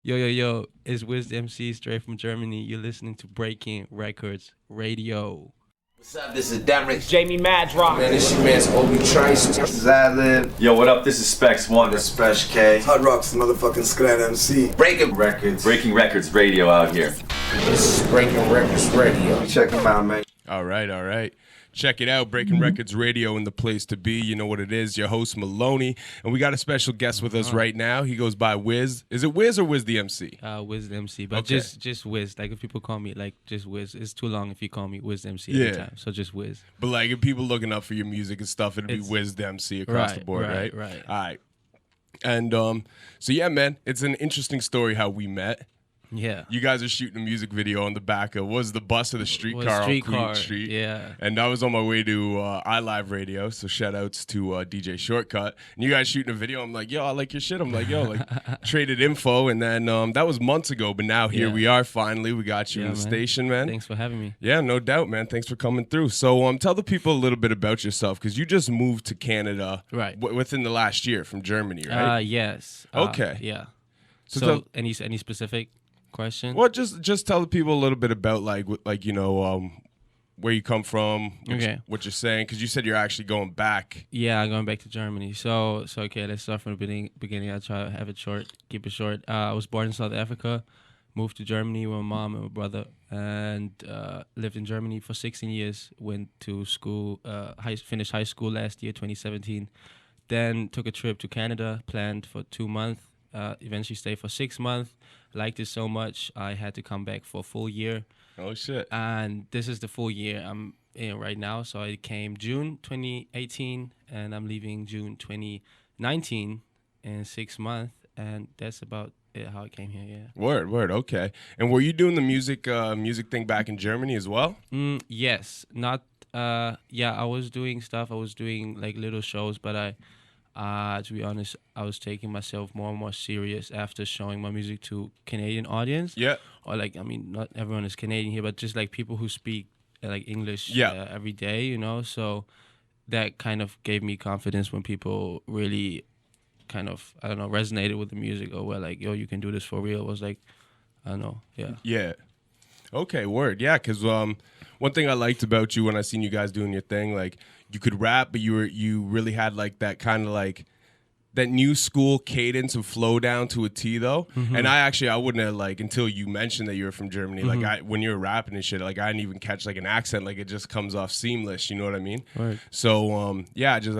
Yo, yo, yo, it's Wiz The MC straight from Germany. You're listening to Breaking Records Radio. What's up? This is Derek. Jamie Madrock. Man, this your man's Obi Trice. This is Ad-Lib. Yo, what up? This is Spesh One. This is Spesh K. Hot Rock's motherfucking Skot MC. Breaking Records. Breaking Records Radio out here. This is Breaking Records Radio. Check them out, man. All right. Check it out, Breaking Records Radio and the place to be. You know what it is, your host Maloney. And we got a special guest with us right now. He goes by Wiz. Is it Wiz or Wiz The MC? Wiz The MC, but Okay. just Wiz. Like if people call me like just Wiz, it's too long if you call me Wiz The MC Yeah. every time. So just Wiz. But like if people looking up for your music and stuff, it'd be It's- Wiz The MC across the board, right? Right. All right. And so yeah, man, it's an interesting story how we met. Yeah. You guys are shooting a music video on the back of, was the bus or the streetcar on streetcar, Queen Street? yeah. And I was on my way to iLive Radio, so shout outs to DJ Shortcut. And you guys shooting a video, I'm like, yo, I like your shit. I'm like, yo, like traded info. And then that was months ago, but now here we are finally. We got you in the station, man. Thanks for having me. Yeah, no doubt, man. Thanks for coming through. So tell the people a little bit about yourself, because you just moved to Canada Right. within the last year from Germany, right? Yes. Okay. Yeah. So So, tell- any specific question? Well, just tell the people a little bit about like you know where you come from, what you're saying, because you said you're actually going back. Yeah, I'm going back to Germany. So okay, let's start from the beginning. I'll try to have it short, keep it short. I was born in South Africa, moved to Germany with my mom and my brother, and lived in Germany for 16 years. Went to school, finished high school last year, 2017. Then took a trip to Canada, planned for 2 months. Eventually stayed for 6 months. Liked it so much, I had to come back for a full year. Oh shit! And this is the full year I'm in right now. So I came June 2018, and I'm leaving June 2019 in 6 months. And that's about it, how I came here, yeah. Word. Okay. And were you doing the music thing back in Germany as well? Yes. Not, I was doing stuff. I was doing like little shows, but to be honest, I was taking myself more and more serious after showing my music to Canadian audience. Yeah. Or like, I mean, not everyone is Canadian here, but just like people who speak like English every day, you know? So that kind of gave me confidence when people really kind of, I don't know, resonated with the music, or were like, yo, you can do this for real. It was like, I don't know, yeah. Yeah. Okay, word. Yeah, because one thing I liked about you when I seen you guys doing your thing, like you could rap, but you really had like that kind of like that new school cadence and flow down to a T though. Mm-hmm. And I wouldn't have like, until you mentioned that you were from Germany, like when you were rapping and shit, like I didn't even catch like an accent, like it just comes off seamless, you know what I mean? Right. So I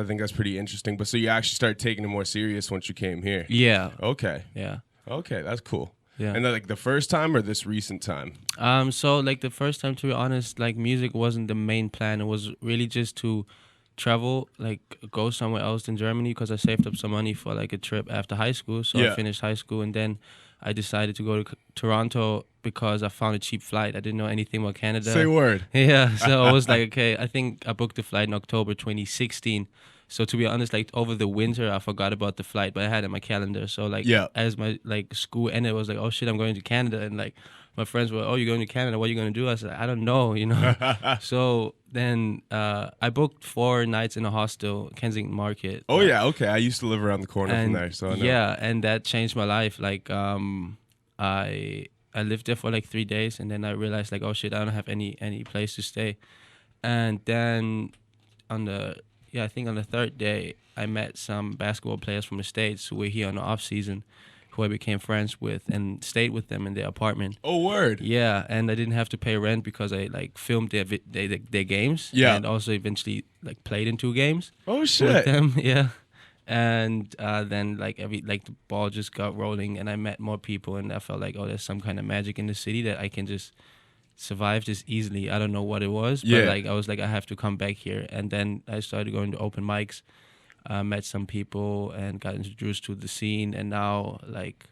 think that's pretty interesting. But so you actually started taking it more serious once you came here. Yeah. Okay. Yeah. Okay, that's cool. Yeah. And then, like the first time or this recent time? So like the first time, to be honest, like music wasn't the main plan. It was really just to travel, like go somewhere else than Germany, because I saved up some money for like a trip after high school. So I finished high school, and then I decided to go to Toronto because I found a cheap flight. I didn't know anything about Canada. Say word. Yeah, so I was like, okay, I think I booked the flight in October 2016. So to be honest, like over the winter, I forgot about the flight, but I had it in my calendar. So like, as my like school ended, I was like, oh shit, I'm going to Canada, and like my friends were, oh, you're going to Canada? What are you going to do? I said, I don't know, you know. So then I booked 4 nights in a hostel, Kensington Market. Oh yeah, okay. I used to live around the corner from And there, so I know. yeah, and that changed my life. Like I lived there for like 3 days, and then I realized like, oh shit, I don't have any place to stay. And then I think on the 3rd day, I met some basketball players from the States who were here on the off season, who I became friends with and stayed with them in their apartment. Oh word. Yeah, and I didn't have to pay rent because I like filmed their games. Yeah. And also eventually like played in 2 games. Oh With shit. them, yeah. And then like the ball just got rolling, and I met more people, and I felt like, oh, there's some kind of magic in the city that I can just survive this easily. I don't know what it was, but like I was like, I have to come back here. And then I started going to open mics, met some people, and got introduced to the scene. And now like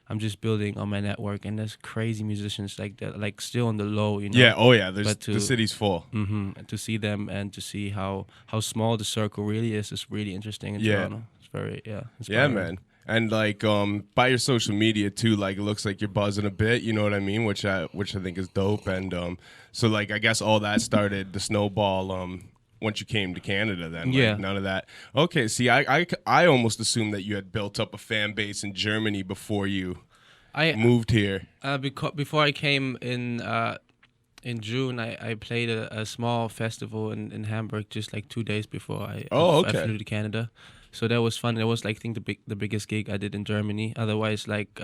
I'm just building on my network, and there's crazy musicians like that, like still on the low, you know. Yeah. Oh yeah. But The city's full. And to see them and to see how small the circle really is really interesting in Toronto. It's very inspiring. Man. And like by your social media too, like it looks like you're buzzing a bit, you know what I mean, which I think is dope. And so like I guess all that started the snowball once you came to Canada then. Like, none of that. Okay, see I almost assumed that you had built up a fan base in Germany before you moved here? Before I came in June, I played a small festival in Hamburg just like 2 days before I flew to Canada. So that was fun. It was like I think the biggest gig I did in Germany. Otherwise, like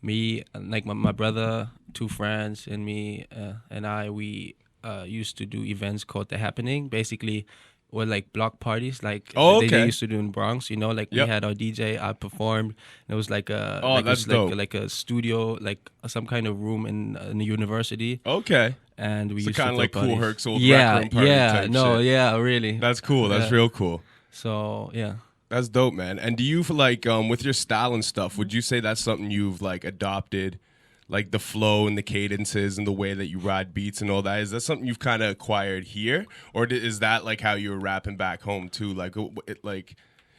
me, like my brother, 2 friends, and me and we used to do events called The Happening. Basically, were like block parties, like they used to do in Bronx. You know, like we had our DJ, I performed. And it was like like a studio, like some kind of room in the university. Okay. And we used kind to of like parties. Cool Herc's old rec room party type shit. Yeah, really. That's cool. That's real cool. So yeah. That's dope, man. And do you like with your style and stuff? Would you say that's something you've like adopted, like the flow and the cadences and the way that you ride beats and all that? Is that something you've kind of acquired here, or is that like how you were rapping back home too? Like,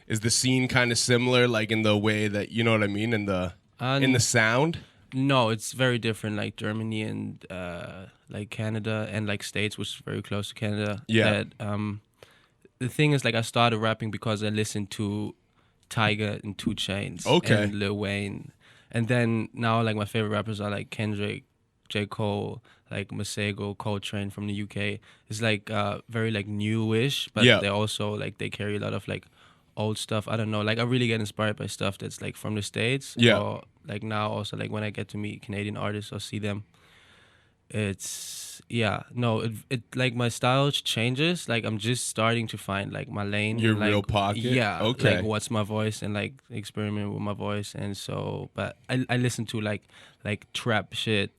is the scene kind of similar, like in the way that you know what I mean, in the sound? No, it's very different. Like Germany and like Canada and like States, which is very close to Canada. Yeah. That, the thing is, like, I started rapping because I listened to Tyga and 2 Chainz and Lil Wayne. And then now, like, my favorite rappers are, like, Kendrick, J. Cole, like, Masego, Coltrane from the UK. It's, like, very, like, newish, but they also, like, they carry a lot of, like, old stuff. I don't know. Like, I really get inspired by stuff that's, like, from the States. Yeah. Or, like, now also, like, when I get to meet Canadian artists or see them, it's it like my style changes. Like I'm just starting to find like my lane, your like, real pocket. Like what's my voice, and like experiment with my voice. And so but I listen to like trap shit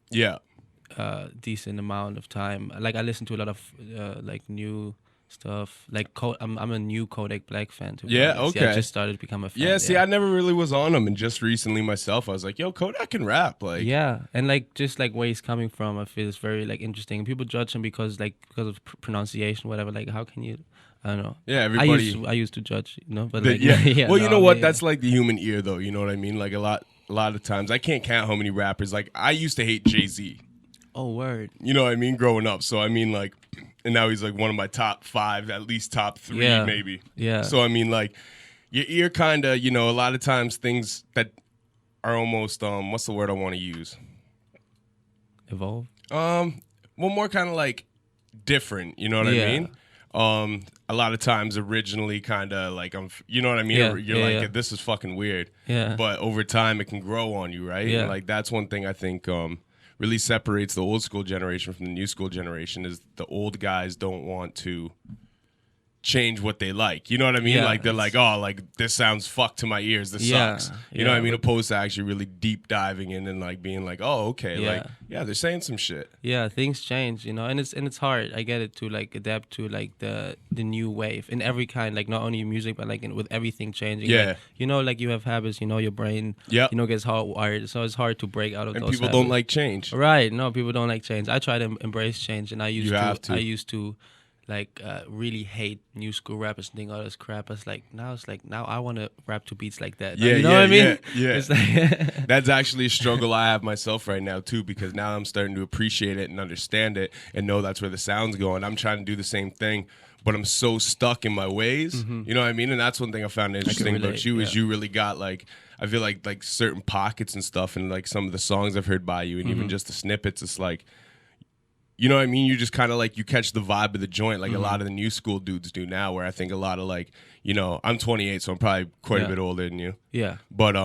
decent amount of time. Like I listen to a lot of like new stuff. Like I'm a new Kodak Black fan too. I just started to become a fan. Yeah, see, I never really was on him, and just recently myself, I was like, yo, Kodak can rap. Like, yeah, and like just like where he's coming from, I feel it's very like interesting. People judge him because of pronunciation, whatever. Like, how can you? I don't know. Yeah, everybody. I used to judge, you know, but like, well, you know what? That's like the human ear, though. You know what I mean? Like a lot of times, I can't count how many rappers. Like I used to hate Jay-Z. Oh, word. You know what I mean? Growing up, so I mean like. And now he's like one of my top 5, at least top 3, maybe. Yeah. So I mean, like, your ear kind of, you know, a lot of times things that are almost what's the word I want to use? Evolve. Well, more kind of like different. You know what I mean? A lot of times, originally, kind of like you know what I mean? Yeah. You're like, this is fucking weird. Yeah. But over time, it can grow on you, right? Yeah. And like that's one thing I think. Really separates the old school generation from the new school generation is the old guys don't want to change what they like. You know what I mean? Yeah, like they're like, oh, like this sounds fucked to my ears. This sucks. You know what I mean? Opposed to actually really deep diving in and like being like, oh, okay, like they're saying some shit. Yeah, things change, you know, and it's hard. I get it to like adapt to like the new wave in every kind, like not only music but like with everything changing. Yeah, like, you know, like you have habits, you know, your brain, you know, gets hardwired, so it's hard to break out of and those. People habits. don't like change, right? No, people don't like change. I try to embrace change, and I used to like really hate new school rappers and think all this crap. It's like now I want to rap to beats like that. Yeah, you know what I mean? Yeah. It's like that's actually a struggle I have myself right now too, because now I'm starting to appreciate it and understand it and know that's where the sound's going. I'm trying to do the same thing, but I'm so stuck in my ways. You know what I mean? And that's one thing I found interesting about you is you really got like, I feel like certain pockets and stuff, and like some of the songs I've heard by you and even just the snippets, it's like, you know what I mean? You just kind of like, you catch the vibe of the joint like a lot of the new school dudes do now, where I think a lot of like, you know, I'm 28, so I'm probably quite a bit older than you. Yeah. But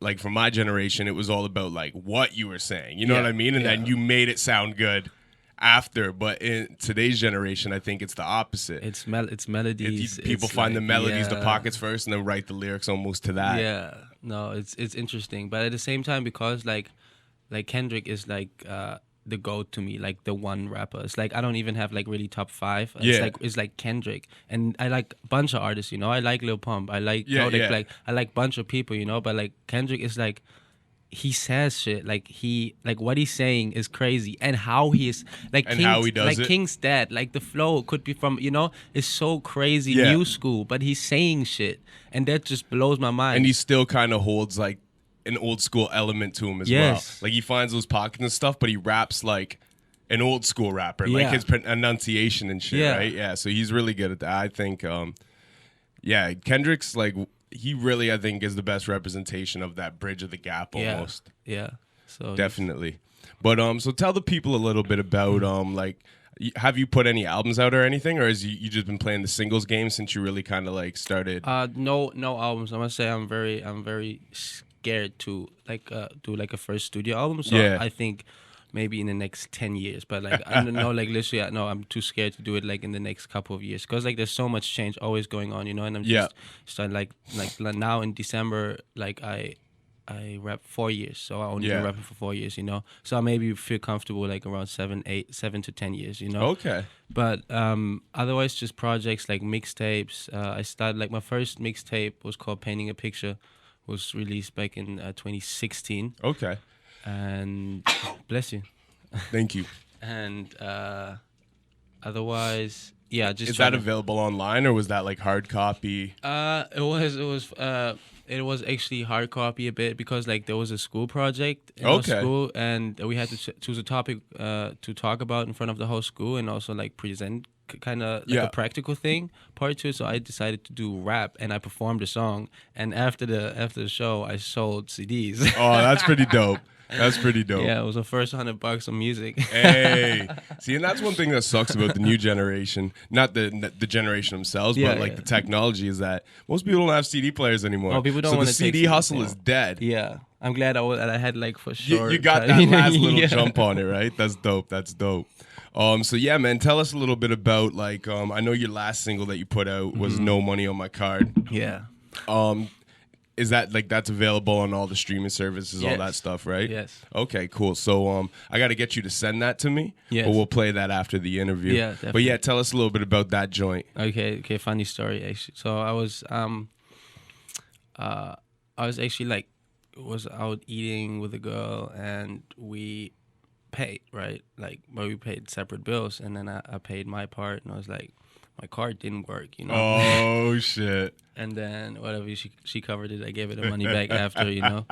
like for my generation, it was all about like what you were saying. You know what I mean? And then you made it sound good after. But in today's generation, I think it's the opposite. It's melodies. People find the melodies, the pockets first, and then write the lyrics almost to that. Yeah. No, it's interesting. But at the same time, because like Kendrick is like the GOAT to me, like the one rapper. It's like I don't even have like really top 5. It's like Kendrick, and I like a bunch of artists, you know. I like Lil Pump, I like Kodak, like I like a bunch of people, you know. But like Kendrick is like, he says shit like what he's saying is crazy, and how he is like and how he does like it. King's dad, like the flow could be from, you know, it's so crazy new school, but he's saying shit, and that just blows my mind. And he still kind of holds like an old school element to him as well. Like he finds those pockets and stuff, but he raps like an old school rapper, like his enunciation and shit, right? Yeah, so he's really good at that. I think, Kendrick's like, he really, I think, is the best representation of that bridge of the gap almost. Yeah. So definitely. But so tell the people a little bit about like, have you put any albums out or anything, or has you just been playing the singles game since you really kind of like started? No albums. I must say I'm very scared to like do like a first studio album. So Yeah. I think maybe in the next 10 years, but like I don't know, like literally, no, I'm too scared to do it like in the next couple of years, because like there's so much change always going on, you know, and I'm just starting like now in December, like I rap 4 years, so I only been rapping for 4 years, you know, so I maybe feel comfortable like around 7 to 10 years, you know. Okay. But otherwise just projects like mixtapes. I started like my first mixtape was called Painting a Picture, was released back in 2016. Okay. And bless you. Thank you. And otherwise, yeah, just is that available online, or was that like hard copy? It was actually hard copy a bit, because like there was a school project in our school, and we had to choose a topic to talk about in front of the whole school, and also like present kind of like a practical thing part to it. So I decided to do rap, and I performed the song, and after the show I sold CDs. Oh, that's pretty dope. That's pretty dope. Yeah, it was the first $100 on music. Hey, see, and that's one thing that sucks about the new generation. Not the generation themselves, but like the technology is that most people don't have CD players anymore. Oh, people don't so want the to take CD hustle is dead. Yeah, I'm glad I had like for sure. You got that last little jump on it, right? That's dope. That's dope. So yeah, man, tell us a little bit about like I know your last single that you put out was No Money on My Card. Yeah. Is that like that's available on all the streaming services, all that stuff, right? Yes. Okay, cool. So I got to get you to send that to me. Yes. But we'll play that after the interview. Yeah, definitely. But yeah, tell us a little bit about that joint. Okay, funny story actually. So I was actually like was out eating with a girl, and we paid, right? Like, but we paid separate bills, and then I paid my part, and I was like, my card didn't work, you know. Oh shit. And then whatever, she covered it. I gave her the money back after, you know.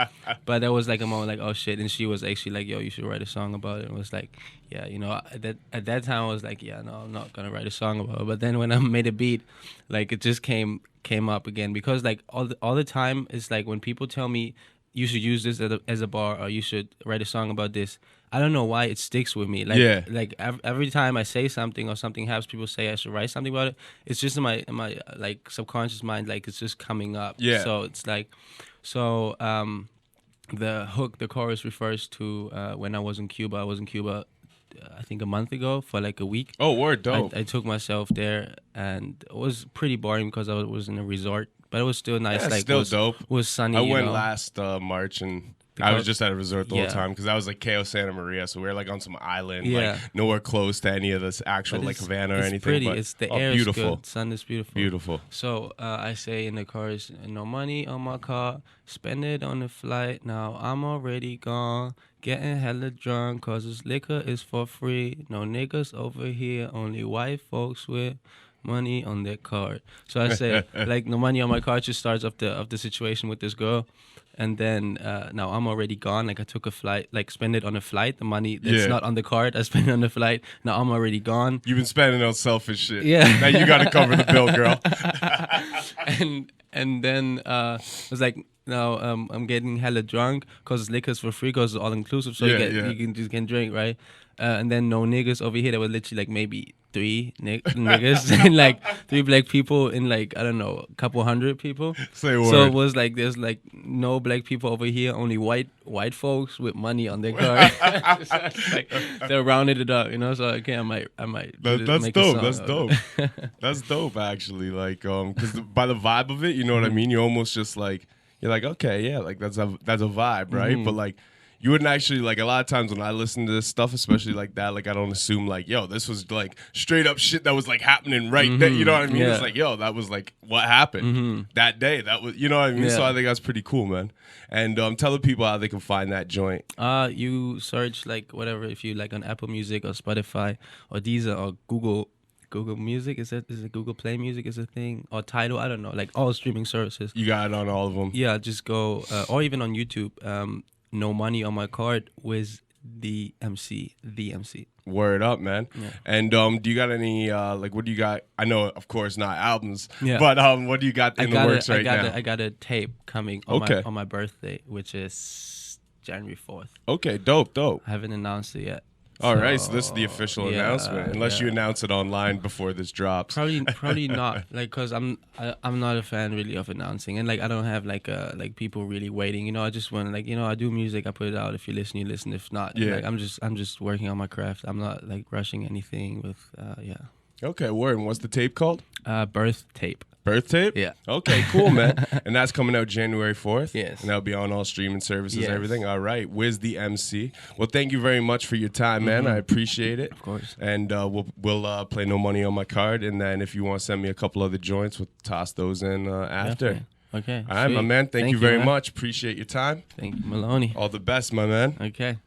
But there was like a moment like, oh shit, and she was actually like, yo, you should write a song about it. And it was like, yeah, you know, at that time I was like, yeah, no, I'm not gonna write a song about it. But then when I made a beat, like it just came up again, because like all the time it's like when people tell me you should use this as a bar, or you should write a song about this, I don't know why it sticks with me. Like, like every time I say something or something happens, people say I should write something about it. It's just in my like subconscious mind, like it's just coming up. Yeah. So it's like, the hook, the chorus refers to when I was in Cuba. I was in Cuba, I think a month ago for like a week. Oh, word, dope. I took myself there, and it was pretty boring because I was in a resort, but it was still nice. Yeah, like still dope. It was sunny. I went last March, and I was just at a resort the whole Yeah. time because I was like Cayo Santa Maria, so we were like on some island, Yeah. like nowhere close to any of this actual But like Havana or it's anything. pretty. But, It's the oh, air beautiful. is good. Sun is beautiful. Beautiful. So I say in the chorus, no money on my car, spend it on the flight. Now I'm already gone, getting hella drunk, cause this liquor is for free. No niggas over here, only white folks with money on their card. So I say like no money on my card just starts of the situation with this girl. And then now I'm already gone. Like I took a flight, like spend it on a flight. The money that's not on the card, I spend it on the flight. Now I'm already gone. You've been spending on selfish shit. Yeah. Now you got to cover the bill, girl. and then it was like, now I'm getting hella drunk because liquor's for free because it's all inclusive. So you can just get drink, right? And then no niggas over here. There were literally like maybe 3 niggas and like 3 black people in like, I don't know, a couple hundred people. Say word. So it was like there's like no black people over here, only white folks with money on their card. Like, they rounded it up, you know. So okay, I might. That's make dope. a song That's dope. That's dope, actually. Like, because by the vibe of it, you know what I mean. You almost just like you're like, okay, yeah, like that's a vibe, right? Mm-hmm. But like, you wouldn't actually like a lot of times when I listen to this stuff, especially like that, like I don't assume like, yo, this was like straight up shit that was like happening right there. You know what I mean? Yeah. It's like, yo, that was like what happened that day. That was, you know what I mean? Yeah. So I think that's pretty cool, man. And tell the people how they can find that joint. You search like whatever, if you like on Apple Music or Spotify or Deezer or Google Music. Is it Google Play Music is a thing, or Tidal? I don't know. Like all streaming services. You got it on all of them. Yeah, just go or even on YouTube. No money on my card. Wiz The MC. The MC. Word up, man. Yeah. And do you got any like what do you got? I know, of course, not albums. Yeah. But what do you got in the works right now? I got a tape coming on my birthday, which is January 4th. Okay, dope. I haven't announced it yet. All right, so this is the official announcement. Unless you announce it online before this drops. Probably not. Like, cause I'm not a fan really of announcing, and like I don't have like people really waiting. You know, I just want like I do music, I put it out. If you listen, you listen. If not, like I'm just working on my craft. I'm not like rushing anything with Okay, word. And what's the tape called? Birth Tape. Birth Tape? Yeah. Okay, cool, man. And that's coming out January 4th? Yes. And that'll be on all streaming services and everything? All right. Wiz The MC. Well, thank you very much for your time, man. I appreciate it. Of course. And we'll play No Money on my card. And then if you want to send me a couple other joints, we'll toss those in after. Definitely. Okay. All right, my man. Thank you very much. Appreciate your time. Thank you, Maloney. All the best, my man. Okay.